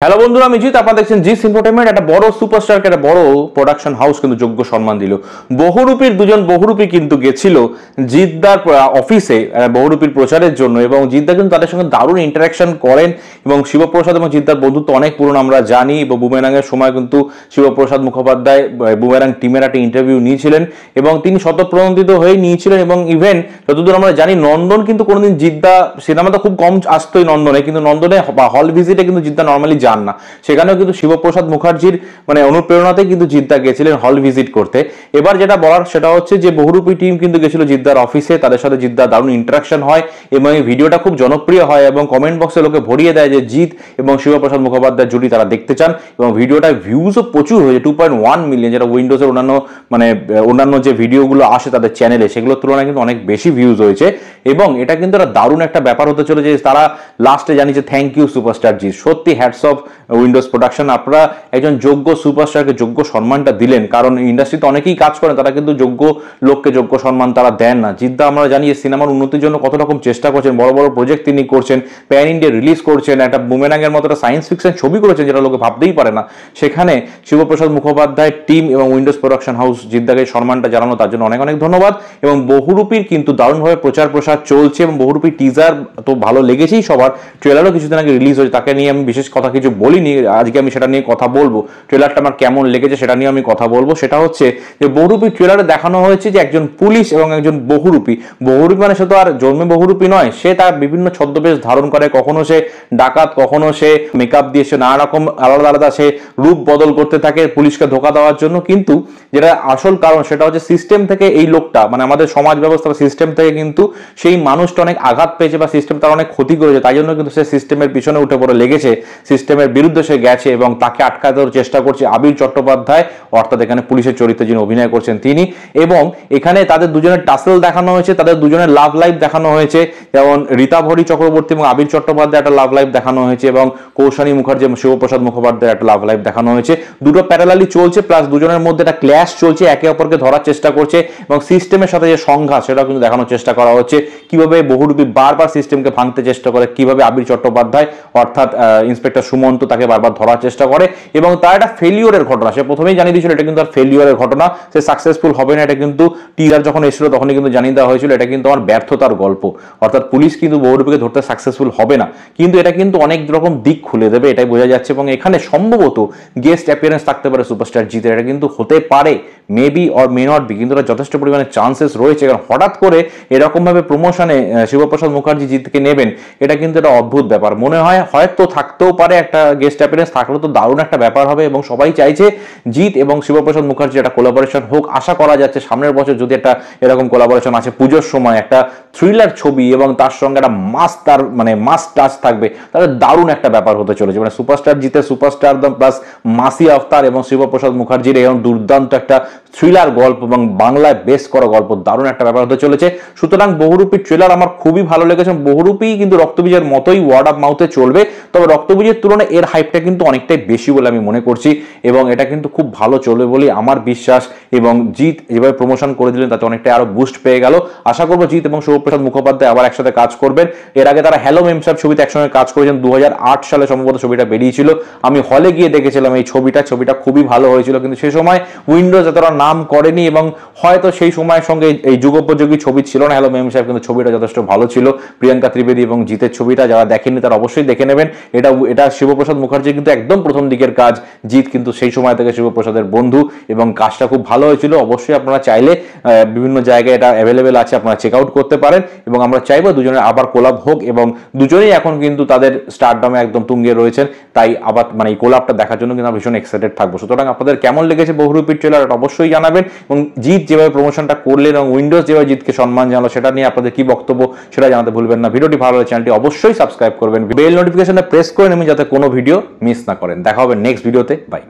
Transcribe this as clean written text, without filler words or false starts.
Hello বন্ধুরা, আমি জিৎ। আপনারা দেখছেন জি এন্টারটেইনমেন্ট। একটা বড় সুপারস্টারকে একটা বড় প্রোডাকশন হাউস কিন্তু যোগ্য সম্মান দিল। বহুরূপীর দুজন বহুরূপী কিন্তু গেছিল জিদ্দার অফিসে বহুরূপীর প্রচারের জন্য, এবং জিদ্দা কিন্তু তাদের সঙ্গে দারুণ ইন্টারাকশন করেন। এবং শিবপ্রসাদ এবং জিদ্দার বন্ধুত্ব অনেক পুরনো আমরা জানি। বুমেরাঙের সময় কিন্তু শিবপ্রসাদ মুখোপাধ্যায় বুমেরাং টিমের একটা ইন্টারভিউ নিয়েছিলেন এবং তিনি স্বতঃপ্রণোদিত হয়ে নিয়েছিলেন। এবং ইভেন যতদূর আমরা জানি, নন্দন কিন্তু কোনোদিন জিদ্দা সিনেমাটা খুব কম আসতোই নন্দনে, কিন্তু নন্দনে বা হল ভিজিটে কিন্তু জিদ্দা নর্মালি যান না। সেখানেও কিন্তু শিবপ্রসাদ মুখার্জির অনুপ্রেরণাতে কিন্তু জিদ্দা গেছিলেন হল ভিজিট করতে। এবার যেটা বলার সেটা হচ্ছে যে বহুরূপী টিম কিন্তু গেছিল জিদ্দার অফিসে, তাদের সাথে জিদ্দার দারুণ ইন্টারাকশন হয় এবং এই ভিডিওটা খুব জনপ্রিয় হয় এবং কমেন্ট বক্সে লোকে ভরিয়ে দেয় যে জিৎ এবং শিবপ্রসাদ মুখোপাধ্যায়ের জুটি তারা দেখতে চান। এবং ভিডিওটায় ভিউজও প্রচুর হয়েছে, 2.1 মিলিয়ন, যেটা উইন্ডোজের অন্যান্য যে ভিডিওগুলো আসে তাদের চ্যানেলে সেগুলোর তুলনায় কিন্তু অনেক বেশি ভিউজ হয়েছে। এবং এটা কিন্তু একটা দারুণ একটা ব্যাপার হতে চলেছে। তারা লাস্টে জানিয়েছে থ্যাংক ইউ সুপারস্টার জি। সত্যি হ্যাটস অফ উইন্ডোজ প্রোডাকশন, আপনারা একজন যোগ্য সুপারস্টারকে যোগ্য সম্মানটা দিলেন। কারণ ইন্ডাস্ট্রিতে অনেকেই কাজ করেন, তারা কিন্তু যোগ্য লোককে যোগ্য সম্মান তারা দেন না। জিদ্দা আমরা জানি সিনেমার উন্নতির জন্য কত রকম চেষ্টা করছেন, বড় বড় প্রজেক্ট তিনি করছেন, প্যান ইন্ডিয়া রিলিজ করছেন, একটা বুমেরাঙের মতো একটা সায়েন্স ফিকশন ছবি করেছেন যেটা লোকে ভাবতেই পারে না। সেখানে শিবপ্রসাদ মুখোপাধ্যায় টিম এবং উইন্ডোজ প্রোডাকশন হাউস জিদ্দাকে সম্মানটা জানানো, তার জন্য অনেক অনেক ধন্যবাদ। এবং বহুরূপীর কিন্তু দারুণভাবে প্রচার প্রসার চলছে এবং বহুরূপী টিজার তো ভালো লেগেছেই সবার। ট্রেলারও কিছুদিন আগে রিলিজ হয়েছে, তাকে নিয়ে আমি বিশেষ কথা কিছু বলিনি, আজকে আমি সেটা নিয়ে কথা বলবো। ট্রেলারটা আমার কেমন লেগেছে সেটা নিয়ে আমি কথা বলবো। সেটা হচ্ছে যে বহুরূপী ট্রেলারে দেখানো হয়েছে যে একজন পুলিশ এবং একজন বহুরূপী মানে সে তো আর জন্মে বহুরূপী নয়, সে তার বিভিন্ন ছদ্মবেশ ধারণ করে। কখনো সে ডাকাত, কখনো সে মেকআপ দিয়ে, সে নানা রকম আলাদা আলাদা সে রূপ বদল করতে থাকে পুলিশকে ধোকা দেওয়ার জন্য। কিন্তু যেটা আসল কারণ সেটা হচ্ছে সিস্টেম থেকে এই লোকটা, আমাদের সমাজ ব্যবস্থা সিস্টেম থেকে কিন্তু সেই মানুষটা অনেক আঘাত পেয়েছে বা সিস্টেম তার অনেক ক্ষতি করেছে, তাই জন্য কিন্তু সে সিস্টেমের পিছনে উঠে পড়ে লেগেছে, সিস্টেমের বিরুদ্ধে সে গেছে এবং তাকে আটকাতে চেষ্টা করছে আবির চট্টোপাধ্যায়, অর্থাৎ এখানে পুলিশের চরিত্রে যিনি অভিনয় করছেন তিনি। এবং এখানে তাদের দুজনের টাসেল দেখানো হয়েছে, তাদের দুজনের লাভ লাইফ দেখানো হয়েছে, যেমন রীতা ভরি চক্রবর্তী এবং আবির চট্টোপাধ্যায় একটা লাভ লাইফ দেখানো হয়েছে এবং কৌশানী মুখার্জি এবং শিবপ্রসাদ মুখোপাধ্যায় একটা লাভ লাইফ দেখানো হয়েছে। দুটো প্যারালালি চলছে, প্লাস দুজনের মধ্যে একটা ক্ল্যাশ চলছে, একে অপরকে ধরার চেষ্টা করছে এবং সিস্টেমের সাথে যে সংঘাত সেটাও কিন্তু দেখানোর চেষ্টা করা হচ্ছে। কিভাবে বহুরূপী বারবার সিস্টেমকে ভাঙতে চেষ্টা করে, কিভাবে আবির চট্টোপাধ্যায় অর্থাৎ ইন্সপেক্টর সুমন্ত তাকে বারবার ধরার চেষ্টা করে এবং তার একটা ফেলিওরের ঘটনা। সে প্রথমেই জানিয়ে দিয়েছিল এটা কিন্তু আর ফেলিওরের ঘটনা, সে সাকসেসফুল হবে না। এটা কিন্তু টিজার যখন এসেছিল তখনই কিন্তু জানিয়ে দেওয়া হয়েছিল এটা কিন্তু আমার ব্যর্থতার গল্প, অর্থাৎ পুলিশ কিন্তু বহুরূপীকে ধরতে সাকসেসফুল হবে না। কিন্তু এটা কিন্তু অনেক রকম দিক খুলে দেবে, এটাই বোঝা যাচ্ছে। এবং এখানে সম্ভবত গেস্ট অ্যাপিয়ারেন্স থাকতে পারে সুপারস্টার জিতের, এটা কিন্তু হতে পারে, maybe or may not be, কিন্তু এটা যথেষ্ট পরিমাণে চান্সেস রয়েছে। কারণ হঠাৎ করে এরকমভাবে প্রমোশনে শিবপ্রসাদ মুখার্জি জিতকে নেবেন, এটা কিন্তু একটা অদ্ভুত ব্যাপার। মনে হয় হয়তো থাকতেও পারে একটা গেস্ট অ্যাপিয়ারেন্স, থাকলে তো দারুণ একটা ব্যাপার হবে। এবং সবাই চাইছে জিৎ এবং শিবপ্রসাদ মুখার্জি একটা কোলাবোরেশন হোক, আশা করা যাচ্ছে সামনের বছর যদি একটা এরকম কোলাবোরেশন আছে, পুজোর সময় একটা থ্রিলার ছবি এবং তার সঙ্গে একটা মাস টাচ থাকবে, তাহলে দারুণ একটা ব্যাপার হতে চলেছে। সুপারস্টার জিতের সুপারস্টার প্লাস মাসি আফতার এবং শিবপ্রসাদ মুখার্জির এরকম দুর্দান্ত একটা থ্রিলার গল্প এবং বাংলায় বেস করা গল্প, দারুণ একটা ব্যাপার হতে চলেছে। সুতরাং বহুরূপীর ট্রেলার আমার খুবই ভালো লেগেছে। বহুরূপী কিন্তু রক্তবীজের মতোই ওয়ার্ড অফ মাউথে চলবে, তবে রক্তবীজের তুলনায় এর হাইপটা কিন্তু অনেকটাই বেশি বলে আমি মনে করছি এবং এটা কিন্তু খুব ভালো চলবে বলে আমার বিশ্বাস। এবং জিৎ যেভাবে প্রমোশন করে দিলেন তাতে অনেকটাই আরো বুস্ট পেয়ে গেল। আশা করবো জিৎ এবং শিবপ্রসাদ মুখোপাধ্যায় আবার একসাথে কাজ করবেন। এর আগে তারা হ্যালো মেমসাহেব ছবিতে একসঙ্গে কাজ করেছেন, 2008 সালে সম্ভবত ছবিটা বেরিয়েছিল। আমি হলে গিয়ে দেখেছিলাম এই ছবিটা খুবই ভালো হয়েছিল, কিন্তু সেই সময় উইন্ডোজ এতটা নাম করেনি এবং হয়তো সেই সময়ের সঙ্গে এই যুগোপযোগী ছবি ছিল না হ্যালো মেমসাহেব, কিন্তু ছবিটা যথেষ্ট ভালো ছিল। প্রিয়াঙ্কা ত্রিবেদী এবং জিতের ছবিটা যারা দেখেননি তারা অবশ্যই দেখে নেবেন। এটা শিবপ্রসাদ মুখার্জি কিন্তু একদম প্রথম দিকের কাজ, জিৎ কিন্তু সেই সময় থেকে শিবপ্রসাদের বন্ধু এবং কাজটা খুব ভালো হয়েছিল। অবশ্যই আপনারা চাইলে বিভিন্ন জায়গায় এটা অ্যাভেলেবেল আছে, আপনারা চেক আউট করতে পারেন। এবং আমরা চাইবো দুজনের আবার কোলাব হোক এবং দুজনেই এখন কিন্তু তাদের স্টারডমে একদম তুঙ্গে রয়েছেন, তাই আবার এই কোলাবটা দেখার জন্য কিন্তু ভীষণ এক্সাইটেড থাকবো। সুতরাং আপনাদের কেমন লেগেছে বহুরূপীর ট্রেলার এটা অবশ্যই জানাবেন। এবং জিৎ যেভাবে প্রমোশনটা করলেন এবং উইন্ডোজ যেভাবে জিতকে সম্মান জানালো সেটা নিয়ে আপনাদের কি বক্তব্য সেটা জানাতে ভুলবেন না। ভিডিওটি ভালো লাগলে চ্যানেলটি অবশ্যই সাবস্ক্রাইব করবেন, বেল নোটিফিকেশনে প্রেস করে নেবেন যাতে কোনো ভিডিও মিস না করেন। দেখা হবে নেক্সট ভিডিওতে, বাই।